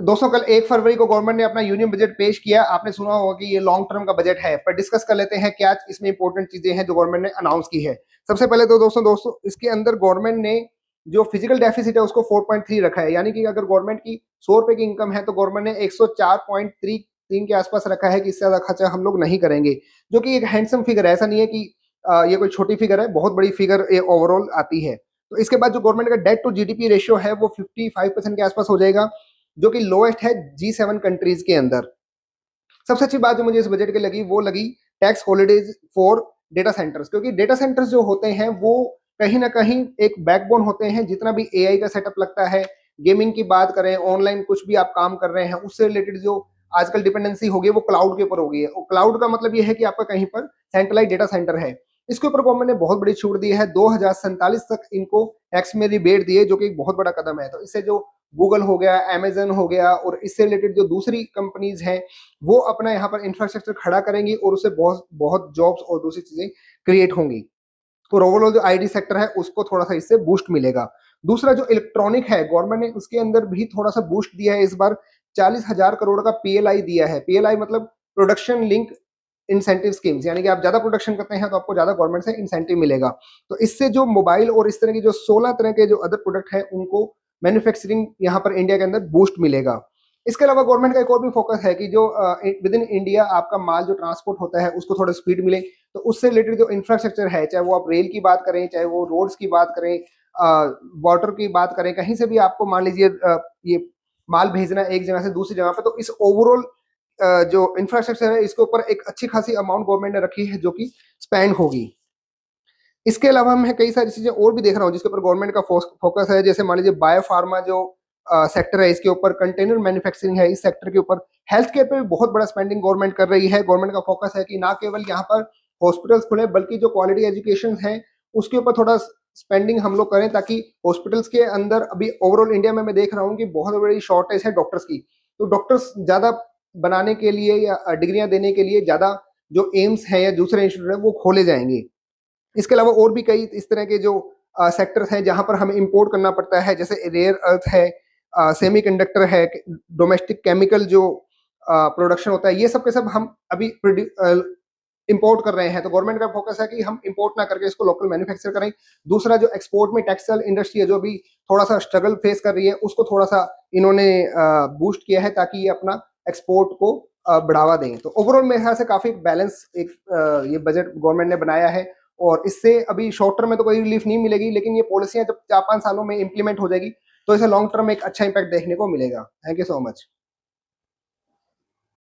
दोस्तों कल 1 फरवरी को गवर्नमेंट ने अपना यूनियन बजट पेश किया। आपने सुना होगा कि ये लॉन्ग टर्म का बजट है, पर डिस्कस कर लेते हैं क्या इसमें इंपॉर्टेंट चीजें हैं जो गवर्नमेंट ने अनाउंस की है। सबसे पहले तो दोस्तों इसके अंदर गवर्नमेंट ने जो फिजिकल डेफिसिट है उसको 4.3 रखा है, यानी कि अगर गवर्नमेंट की 100 रुपए की इनकम है तो गवर्नमेंट ने 104.3 के आसपास रखा है कि इससे ज्यादा खर्चा हम लोग नहीं करेंगे, जो कि एक हैंडसम फिगर है। ऐसा नहीं है कि ये कोई छोटी फिगर है, बहुत बड़ी फिगर ये ओवरऑल आती है। तो इसके बाद जो गवर्नमेंट का डेट टू जीडीपी रेशियो है वो 55% के आसपास हो जाएगा, जो कि लोएस्ट है G7 कंट्रीज के अंदर। सबसे अच्छी बात जो मुझे इस बजट के लगी वो लगी tax holidays for data centres, क्योंकि डेटा सेंटर्स जो होते हैं वो कहीं ना कहीं एक बैकबोन होते हैं। जितना भी एआई का सेटअप लगता है, गेमिंग की बात करें, ऑनलाइन कुछ भी आप काम कर रहे हैं, उससे रिलेटेड जो आजकल डिपेंडेंसी होगी वो क्लाउड के ऊपर होगी है। और क्लाउड का मतलब ये है कि आपका कहीं पर सेंट्रलाइज डेटा सेंटर है। इसके ऊपर गवर्नमेंट ने बहुत बड़ी छूट दी है, 2047 तक इनको टैक्स में रिबेट दिए, जो कि एक बहुत बड़ा कदम है। तो इससे जो गूगल हो गया, अमेजन हो गया और इससे रिलेटेड जो दूसरी कंपनीज हैं वो अपना यहाँ पर इंफ्रास्ट्रक्चर खड़ा करेंगी और उससे बहुत बहुत जॉब्स और दूसरी चीजें क्रिएट होंगी। और ओवरऑल जो आईटी सेक्टर है उसको थोड़ा सा इससे बूस्ट मिलेगा। दूसरा जो इलेक्ट्रॉनिक है, गवर्नमेंट ने उसके अंदर भी थोड़ा सा बूस्ट दिया है। इस बार 40,000 करोड़ का पीएलआई दिया है। पीएलआई मतलब प्रोडक्शन लिंक इंसेंटिव स्कीम्स, यानी कि आप ज्यादा प्रोडक्शन करते हैं तो आपको ज्यादा गवर्नमेंट से इंसेंटिव मिलेगा। तो इससे जो मोबाइल और इस तरह की जो 16 तरह के जो अदर प्रोडक्ट है उनको मैन्युफैक्चरिंग यहाँ पर इंडिया के अंदर बूस्ट मिलेगा। इसके अलावा गवर्नमेंट का एक और भी फोकस है कि जो विद इन इंडिया आपका माल जो ट्रांसपोर्ट होता है उसको थोड़ा स्पीड मिले। तो उससे रिलेटेड जो इंफ्रास्ट्रक्चर है, चाहे वो आप रेल की बात करें, चाहे वो रोड्स की बात करें, वाटर की बात करें, कहीं से भी आपको मान लीजिए ये माल भेजना है एक जगह से दूसरी जगह पे, तो इस ओवरऑल जो इंफ्रास्ट्रक्चर है इसके ऊपर एक अच्छी खासी अमाउंट गवर्नमेंट ने रखी है जो कि स्पेंड होगी। इसके अलावा मैं कई सारी चीजें और भी देख रहा हूँ जिसके ऊपर गवर्नमेंट का फोकस है। जैसे मान लीजिए बायोफार्मा जो सेक्टर है, इसके ऊपर कंटेनर मैन्युफैक्चरिंग है, इस सेक्टर के ऊपर हेल्थ केयर पे भी बहुत बड़ा स्पेंडिंग गवर्नमेंट कर रही है। गवर्नमेंट का फोकस है कि ना केवल यहाँ पर हॉस्पिटल्स खुले बल्कि जो क्वालिटी एजुकेशन है उसके ऊपर थोड़ा स्पेंडिंग हम लोग करें, ताकि हॉस्पिटल्स के अंदर अभी ओवरऑल इंडिया में मैं देख रहा हूँ कि बहुत बड़ी शॉर्टेज है डॉक्टर्स की। तो डॉक्टर्स ज्यादा बनाने के लिए या डिग्रियां देने के लिए ज्यादा जो एम्स है या दूसरे इंस्टीट्यूट है वो खोले जाएंगे। इसके अलावा और भी कई इस तरह के जो सेक्टर्स हैं जहां पर हमें इंपोर्ट करना पड़ता है, जैसे रेयर अर्थ है, सेमीकंडक्टर है, डोमेस्टिक केमिकल जो प्रोडक्शन होता है, ये सब के सब हम अभी इंपोर्ट कर रहे हैं। तो गवर्नमेंट का फोकस है कि हम इंपोर्ट ना करके इसको लोकल मैन्युफैक्चर करें। दूसरा जो एक्सपोर्ट में टेक्सटाइल इंडस्ट्री है जो भी थोड़ा सा स्ट्रगल फेस कर रही है, उसको थोड़ा सा इन्होंने बूस्ट किया है ताकि ये अपना एक्सपोर्ट को बढ़ावा दें। तो ओवरऑल मेरे ख्याल से काफी बैलेंस एक ये बजट गवर्नमेंट ने बनाया है। और इससे अभी शॉर्ट टर्म में तो कोई रिलीफ नहीं मिलेगी, लेकिन ये पॉलिसियां जब 4-5 सालों में इंप्लीमेंट हो जाएगी तो इसे लॉन्ग टर्म में एक अच्छा इंपैक्ट देखने को मिलेगा। Thank you so much.